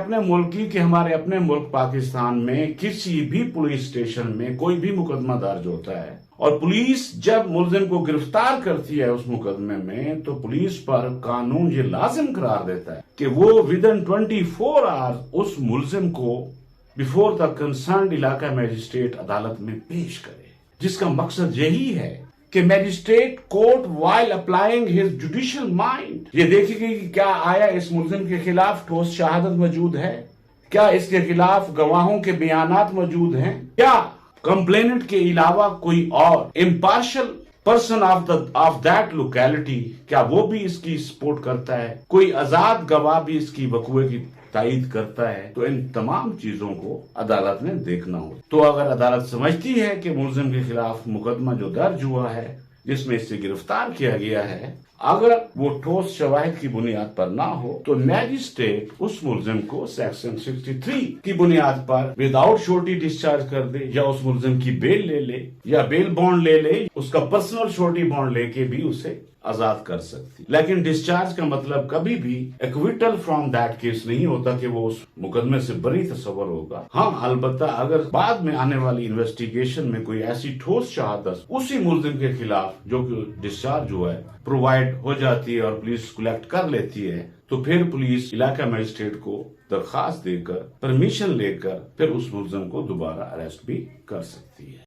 اپنے ملک کی کہ ہمارے اپنے ملک پاکستان میں کسی بھی پولیس اسٹیشن میں کوئی بھی مقدمہ درج ہوتا ہے اور پولیس جب ملزم کو گرفتار کرتی ہے اس مقدمے میں تو پولیس پر قانون یہ لازم قرار دیتا ہے کہ وہ within 24 hours اس ملزم کو before the concerned علاقہ میجسٹریٹ عدالت میں پیش کرے، جس کا مقصد یہی ہے کہ magistrate court while applying his judicial mind یہ دیکھے گی کہ کیا آیا اس ملزم کے خلاف ٹھوس شہادت موجود ہے، کیا اس کے خلاف گواہوں کے بیانات موجود ہیں، کیا کمپلیننٹ کے علاوہ کوئی اور impartial person of that locality کیا وہ بھی اس کی سپورٹ کرتا ہے، کوئی آزاد گواہ بھی اس کی وقوع کی تائید کرتا ہے۔ تو ان تمام چیزوں کو عدالت نے دیکھنا ہو۔ تو اگر عدالت سمجھتی ہے کہ ملزم کے خلاف مقدمہ جو درج ہوا ہے جس میں اس سے گرفتار کیا گیا ہے اگر وہ ٹھوس شواہد کی بنیاد پر نہ ہو تو میجسٹریٹ اس ملزم کو سیکشن 63 کی بنیاد پر وداؤٹ شورٹی ڈسچارج کر دے یا اس ملزم کی بیل لے لے یا بیل بانڈ لے لے، اس کا پرسنل شورٹی بانڈ لے کے بھی اسے آزاد کر سکتی۔ لیکن ڈسچارج کا مطلب کبھی بھی ایکویٹل فرام دیٹ کیس نہیں ہوتا کہ وہ اس مقدمے سے بری تصور ہوگا۔ ہاں البتہ اگر بعد میں آنے والی انویسٹیگیشن میں کوئی ایسی ٹھوس شہادت اسی ملزم کے خلاف جو کہ ڈسچارج ہوا ہے پرووائڈ ہو جاتی ہے اور پولیس کلیکٹ کر لیتی ہے تو پھر پولیس علاقہ میجسٹریٹ کو درخواست دے کر پرمیشن لے کر پھر اس ملزم کو دوبارہ اریسٹ بھی کر سکتی ہے۔